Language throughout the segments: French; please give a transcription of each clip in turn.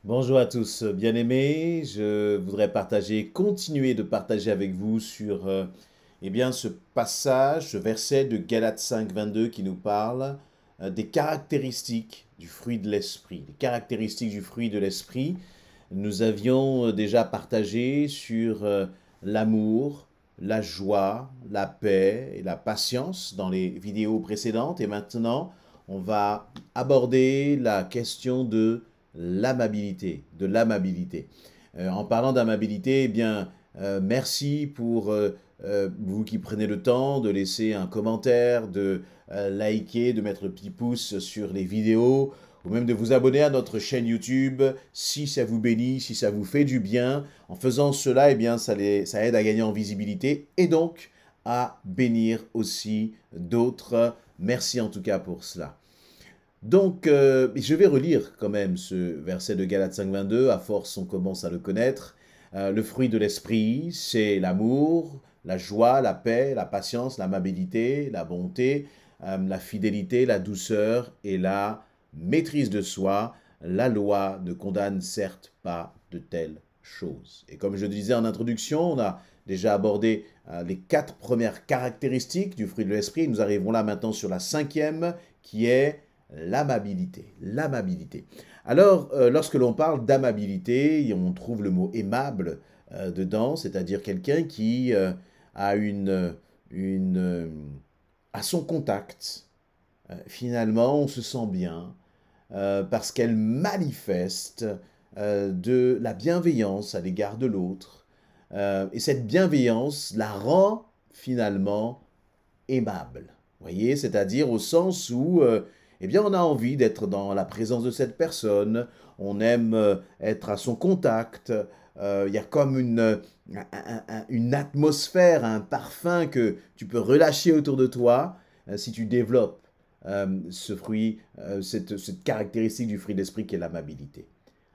Bonjour à tous, bien-aimés. Je voudrais continuer de partager avec vous sur ce passage, ce verset de Galates 5, 22 qui nous parle des caractéristiques du fruit de l'esprit. Les caractéristiques du fruit de l'esprit, nous avions déjà partagé sur l'amour, la joie, la paix et la patience dans les vidéos précédentes. Et maintenant, on va aborder la question de l'amabilité. En parlant d'amabilité, merci pour vous qui prenez le temps de laisser un commentaire, de liker, de mettre le petit pouce sur les vidéos, ou même de vous abonner à notre chaîne YouTube si ça vous bénit, si ça vous fait du bien. En faisant cela, ça aide à gagner en visibilité et donc à bénir aussi d'autres. Merci en tout cas pour cela. Donc, je vais relire quand même ce verset de Galates 5, 22. À force, on commence à le connaître. Le fruit de l'esprit, c'est l'amour, la joie, la paix, la patience, l'amabilité, la bonté, la fidélité, la douceur et la maîtrise de soi. La loi ne condamne certes pas de telles choses. Et comme je disais en introduction, on a déjà abordé les 4 premières caractéristiques du fruit de l'esprit. Nous arrivons là maintenant sur la 5e qui est l'amabilité. L'amabilité. Alors, lorsque l'on parle d'amabilité, on trouve le mot aimable dedans, c'est-à-dire quelqu'un qui a à son contact, finalement, on se sent bien parce qu'elle manifeste de la bienveillance à l'égard de l'autre. Et cette bienveillance la rend finalement aimable. Vous voyez, c'est-à-dire au sens où on a envie d'être dans la présence de cette personne, on aime être à son contact, il y a comme une atmosphère, un parfum que tu peux relâcher autour de toi si tu développes ce fruit, cette caractéristique du fruit d'esprit qui est l'amabilité.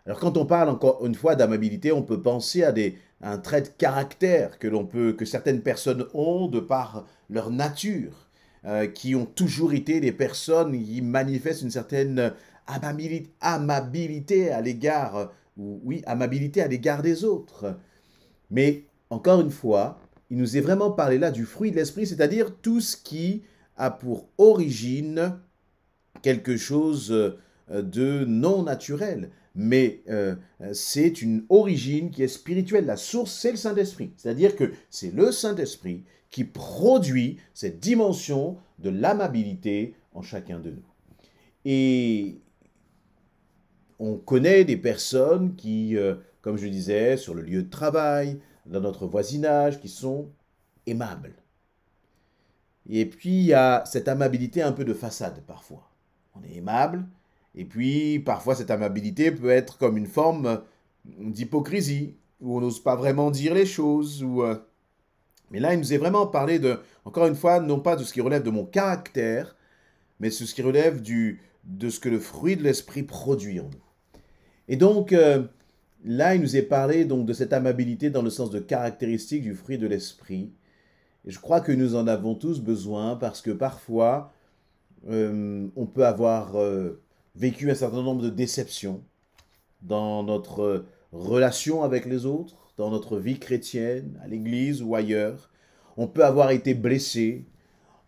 Alors quand on parle encore une fois d'amabilité, on peut penser à un trait de caractère que certaines personnes ont de par leur nature, qui ont toujours été des personnes qui manifestent une certaine amabilité à l'égard, oui, amabilité à l'égard des autres. Mais encore une fois, il nous est vraiment parlé là du fruit de l'esprit, c'est-à-dire tout ce qui a pour origine quelque chose de non naturel, mais c'est une origine qui est spirituelle. La source, c'est le Saint-Esprit. C'est-à-dire que c'est le Saint-Esprit qui produit cette dimension de l'amabilité en chacun de nous. Et on connaît des personnes qui, comme je disais, sur le lieu de travail, dans notre voisinage, qui sont aimables. Et puis, il y a cette amabilité un peu de façade parfois. On est aimable, et puis parfois cette amabilité peut être comme une forme d'hypocrisie, où on n'ose pas vraiment dire les choses. Mais là, il nous est vraiment parlé encore une fois, non pas de ce qui relève de mon caractère, mais de ce qui relève de ce que le fruit de l'esprit produit en nous. Et donc, là, il nous est parlé donc de cette amabilité dans le sens de caractéristique du fruit de l'esprit. Et je crois que nous en avons tous besoin parce que parfois, on peut avoir vécu un certain nombre de déceptions dans notre relation avec les autres, dans notre vie chrétienne, à l'église ou ailleurs. On peut avoir été blessé.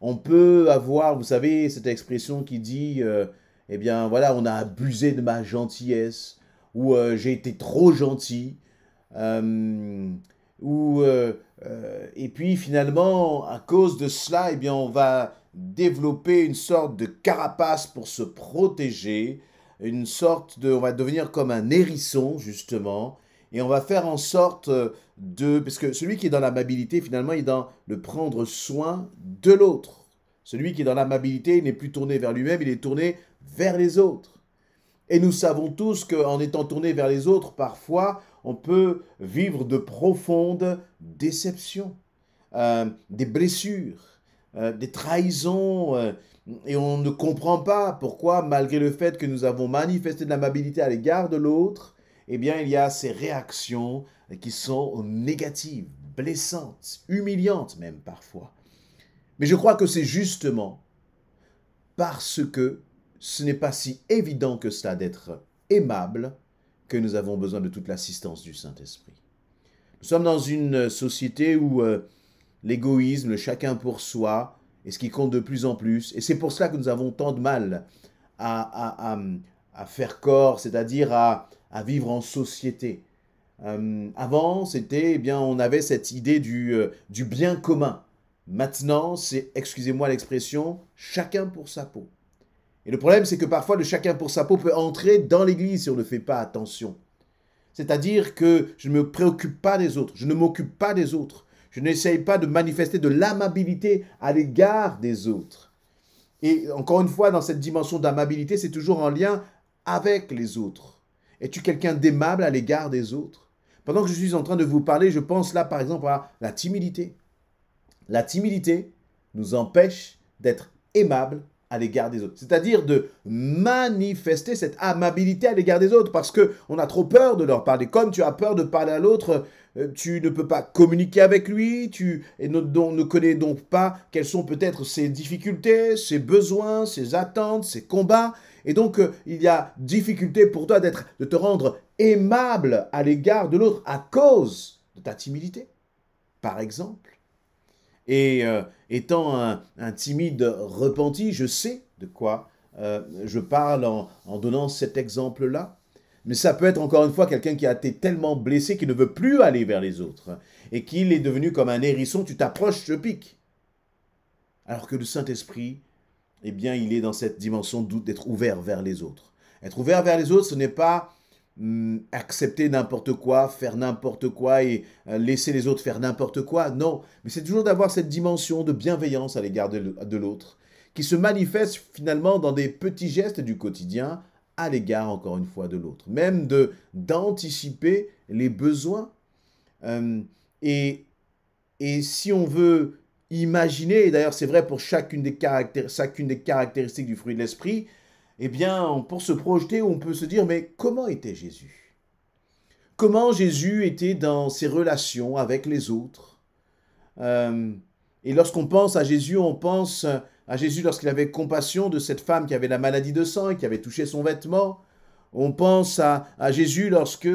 On peut avoir, vous savez, cette expression qui dit, on a abusé de ma gentillesse, ou j'ai été trop gentil, euh, et puis finalement, à cause de cela, on va développer une sorte de carapace pour se protéger, on va devenir comme un hérisson justement, et on va faire en sorte parce que celui qui est dans l'amabilité, finalement, il est dans le prendre soin de l'autre. Celui qui est dans l'amabilité, il n'est plus tourné vers lui-même, il est tourné vers les autres. Et nous savons tous qu'en étant tourné vers les autres, parfois, on peut vivre de profondes déceptions, des blessures, des trahisons, et on ne comprend pas pourquoi, malgré le fait que nous avons manifesté de l'amabilité à l'égard de l'autre, il y a ces réactions qui sont négatives, blessantes, humiliantes même parfois. Mais je crois que c'est justement parce que ce n'est pas si évident que cela d'être aimable que nous avons besoin de toute l'assistance du Saint-Esprit. Nous sommes dans une société où l'égoïsme, le chacun pour soi, est ce qui compte de plus en plus. Et c'est pour cela que nous avons tant de mal à faire corps, c'est-à-dire à vivre en société. Avant, c'était, eh bien, on avait cette idée du bien commun. Maintenant, c'est, excusez-moi l'expression, chacun pour sa peau. Et le problème, c'est que parfois, le chacun pour sa peau peut entrer dans l'Église si on ne fait pas attention. C'est-à-dire que je ne me préoccupe pas des autres, je ne m'occupe pas des autres, je n'essaye pas de manifester de l'amabilité à l'égard des autres. Et encore une fois, dans cette dimension d'amabilité, c'est toujours en lien avec les autres. Es-tu quelqu'un d'aimable à l'égard des autres? Pendant que je suis en train de vous parler, je pense là par exemple à la timidité. La timidité nous empêche d'être aimables à l'égard des autres. C'est-à-dire de manifester cette amabilité à l'égard des autres parce qu'on a trop peur de leur parler. Comme tu as peur de parler à l'autre, tu ne peux pas communiquer avec lui, ne connais donc pas quelles sont peut-être ses difficultés, ses besoins, ses attentes, ses combats. Et donc, il y a difficulté pour toi de te rendre aimable à l'égard de l'autre à cause de ta timidité, par exemple. Et étant un timide repenti, je sais de quoi je parle en donnant cet exemple-là. Mais ça peut être encore une fois quelqu'un qui a été tellement blessé qu'il ne veut plus aller vers les autres et qu'il est devenu comme un hérisson, tu t'approches, je pique. Alors que le Saint-Esprit, eh bien, il est dans cette dimension d'être ouvert vers les autres. Être ouvert vers les autres, ce n'est pas accepter n'importe quoi, faire n'importe quoi et laisser les autres faire n'importe quoi. Non, mais c'est toujours d'avoir cette dimension de bienveillance à l'égard de l'autre qui se manifeste finalement dans des petits gestes du quotidien à l'égard, encore une fois, de l'autre. Même d'anticiper les besoins. Et si on veut imaginer, et d'ailleurs c'est vrai pour chacune des caractéristiques du fruit de l'esprit, eh bien, pour se projeter, on peut se dire, mais comment était Jésus? Comment Jésus était dans ses relations avec les autres? Et lorsqu'on pense à Jésus, on pense à Jésus lorsqu'il avait compassion de cette femme qui avait la maladie de sang et qui avait touché son vêtement. On pense à Jésus lorsque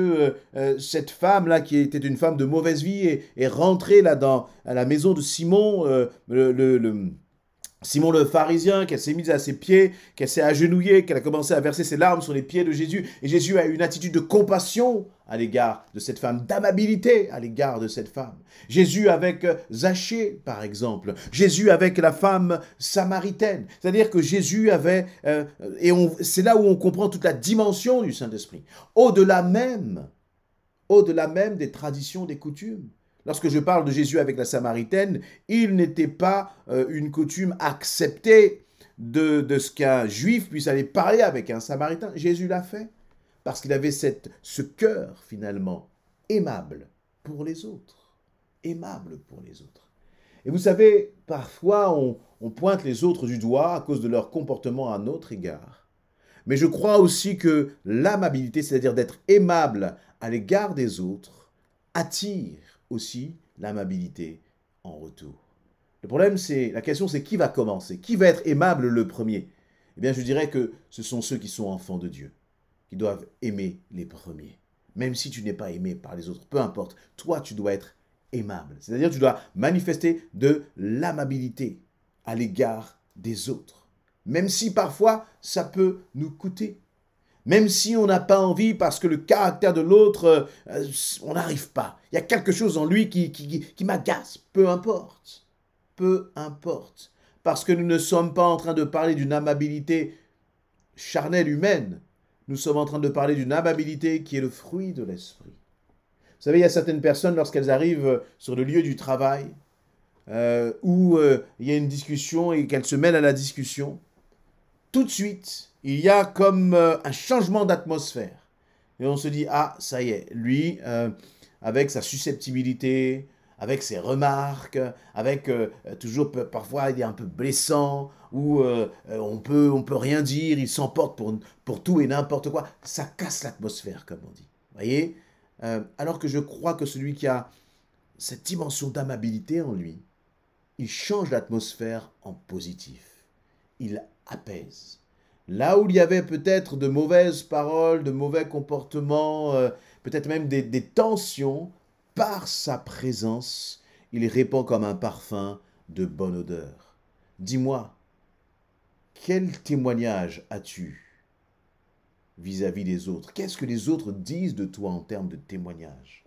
cette femme-là, qui était une femme de mauvaise vie, est rentrée là à la maison de Simon, Simon le pharisien, qu'elle s'est mise à ses pieds, qu'elle s'est agenouillée, qu'elle a commencé à verser ses larmes sur les pieds de Jésus. Et Jésus a eu une attitude de compassion à l'égard de cette femme, d'amabilité à l'égard de cette femme. Jésus avec Zachée, par exemple. Jésus avec la femme samaritaine. C'est-à-dire que Jésus avait... c'est là où on comprend toute la dimension du Saint-Esprit. Au-delà même des traditions, des coutumes. Lorsque je parle de Jésus avec la Samaritaine, il n'était pas une coutume acceptée de ce qu'un juif puisse aller parler avec un Samaritain. Jésus l'a fait parce qu'il avait ce cœur finalement aimable pour les autres. Aimable pour les autres. Et vous savez, parfois on pointe les autres du doigt à cause de leur comportement à notre égard. Mais je crois aussi que l'amabilité, c'est-à-dire d'être aimable à l'égard des autres, attire aussi l'amabilité en retour. La question c'est qui va commencer? Qui va être aimable le premier? Eh bien, je dirais que ce sont ceux qui sont enfants de Dieu, qui doivent aimer les premiers. Même si tu n'es pas aimé par les autres, peu importe, toi tu dois être aimable. C'est-à-dire tu dois manifester de l'amabilité à l'égard des autres. Même si parfois ça peut nous coûter. Même si on n'a pas envie parce que le caractère de l'autre, on n'arrive pas. Il y a quelque chose en lui qui m'agace. Peu importe. Peu importe. Parce que nous ne sommes pas en train de parler d'une amabilité charnelle humaine. Nous sommes en train de parler d'une amabilité qui est le fruit de l'esprit. Vous savez, il y a certaines personnes, lorsqu'elles arrivent sur le lieu du travail, où il y a une discussion et qu'elles se mêlent à la discussion, tout de suite, il y a comme un changement d'atmosphère. Et on se dit, ah, ça y est, lui, avec sa susceptibilité, avec ses remarques, avec toujours, parfois, il est un peu blessant, ou on peut rien dire, il s'emporte pour tout et n'importe quoi. Ça casse l'atmosphère, comme on dit. Vous voyez? Alors que je crois que celui qui a cette dimension d'amabilité en lui, il change l'atmosphère en positif. Il apaise. Là où il y avait peut-être de mauvaises paroles, de mauvais comportements, peut-être même des tensions, par sa présence, il répand comme un parfum de bonne odeur. Dis-moi, quel témoignage as-tu vis-à-vis des autres? Qu'est-ce que les autres disent de toi en termes de témoignage?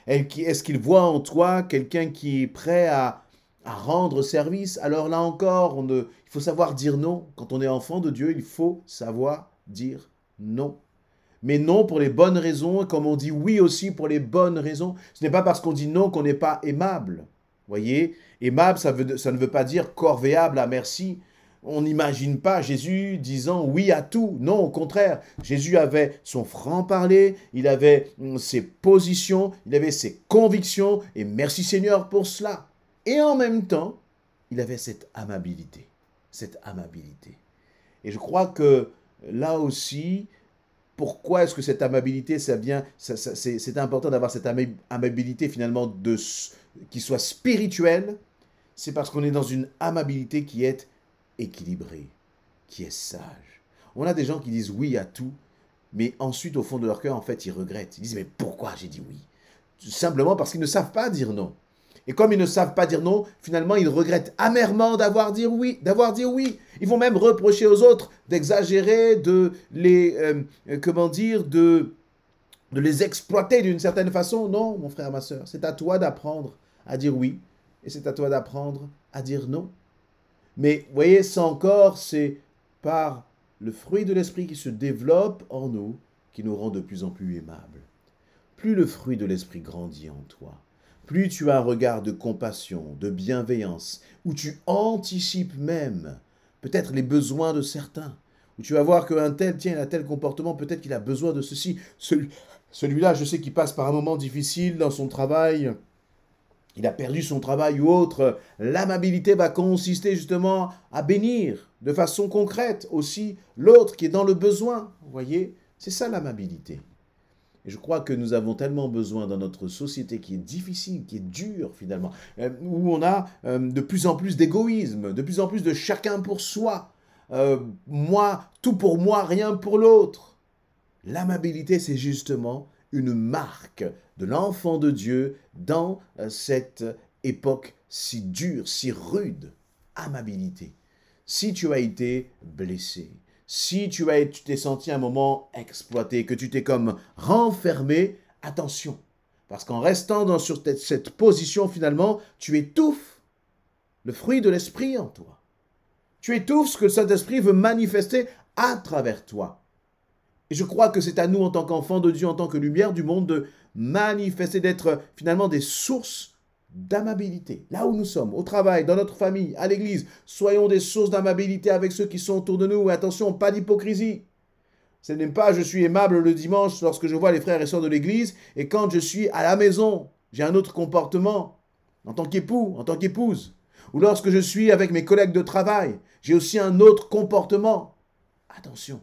Est-ce qu'ils voient en toi quelqu'un qui est prêt à rendre service? Alors là encore, il faut savoir dire non. Quand on est enfant de Dieu, il faut savoir dire non. Mais non pour les bonnes raisons, et comme on dit oui aussi pour les bonnes raisons. Ce n'est pas parce qu'on dit non qu'on n'est pas aimable. Voyez, aimable, ça ne veut pas dire corvéable à merci. On n'imagine pas Jésus disant oui à tout. Non, au contraire. Jésus avait son franc-parler, il avait ses positions, il avait ses convictions, et merci Seigneur pour cela. Et en même temps, il avait cette amabilité. Cette amabilité. Et je crois que là aussi, pourquoi est-ce que cette amabilité, c'est important d'avoir cette amabilité finalement qui soit spirituelle? C'est parce qu'on est dans une amabilité qui est équilibrée, qui est sage. On a des gens qui disent oui à tout, mais ensuite au fond de leur cœur, en fait, ils regrettent. Ils disent mais pourquoi j'ai dit oui? Tout simplement parce qu'ils ne savent pas dire non. Et comme ils ne savent pas dire non, finalement, ils regrettent amèrement d'avoir dit oui, Ils vont même reprocher aux autres d'exagérer, de les, de les exploiter d'une certaine façon. Non, mon frère, ma soeur, c'est à toi d'apprendre à dire oui, et c'est à toi d'apprendre à dire non. Mais, vous voyez, ça encore, c'est par le fruit de l'esprit qui se développe en nous, qui nous rend de plus en plus aimables. Plus le fruit de l'esprit grandit en toi, plus tu as un regard de compassion, de bienveillance, où tu anticipes même peut-être les besoins de certains, où tu vas voir qu'un tel, tiens, il a tel comportement, peut-être qu'il a besoin de ceci. Celui-là, je sais qu'il passe par un moment difficile dans son travail, il a perdu son travail ou autre. L'amabilité va consister justement à bénir de façon concrète aussi l'autre qui est dans le besoin. Vous voyez, c'est ça l'amabilité. Et je crois que nous avons tellement besoin dans notre société qui est difficile, qui est dure finalement, où on a de plus en plus d'égoïsme, de plus en plus de chacun pour soi. Moi, tout pour moi, rien pour l'autre. L'amabilité, c'est justement une marque de l'enfant de Dieu dans cette époque si dure, si rude. Amabilité. Si tu as été blessé, si tu t'es senti un moment exploité, que tu t'es comme renfermé, attention. Parce qu'en restant sur cette position, finalement, tu étouffes le fruit de l'esprit en toi. Tu étouffes ce que le Saint-Esprit veut manifester à travers toi. Et je crois que c'est à nous, en tant qu'enfants de Dieu, en tant que lumière du monde, de manifester, d'être finalement des sources d'amabilité. Là où nous sommes, au travail, dans notre famille, à l'église, soyons des sources d'amabilité avec ceux qui sont autour de nous. Et attention, pas d'hypocrisie. Ce n'est pas je suis aimable le dimanche lorsque je vois les frères et sœurs de l'église, et quand je suis à la maison, j'ai un autre comportement, en tant qu'époux, en tant qu'épouse. Ou lorsque je suis avec mes collègues de travail, j'ai aussi un autre comportement. Attention.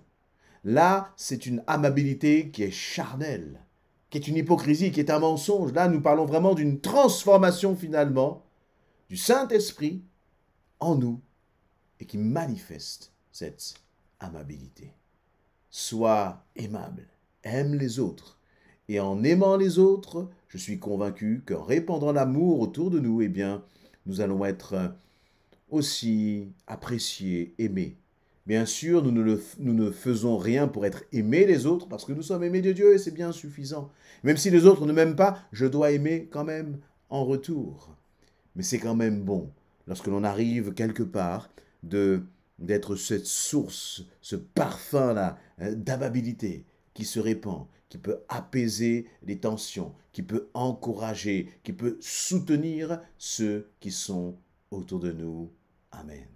Là, c'est une amabilité qui est charnelle, qui est une hypocrisie, qui est un mensonge. Là, nous parlons vraiment d'une transformation finalement du Saint-Esprit en nous et qui manifeste cette amabilité. Sois aimable, aime les autres. Et en aimant les autres, je suis convaincu qu'en répandant l'amour autour de nous, eh bien, nous allons être aussi appréciés, aimés. Bien sûr, nous ne faisons rien pour être aimés les autres, parce que nous sommes aimés de Dieu et c'est bien suffisant. Même si les autres ne m'aiment pas, je dois aimer quand même en retour. Mais c'est quand même bon, lorsque l'on arrive quelque part, d'être cette source, ce parfum-là d'amabilité qui se répand, qui peut apaiser les tensions, qui peut encourager, qui peut soutenir ceux qui sont autour de nous. Amen.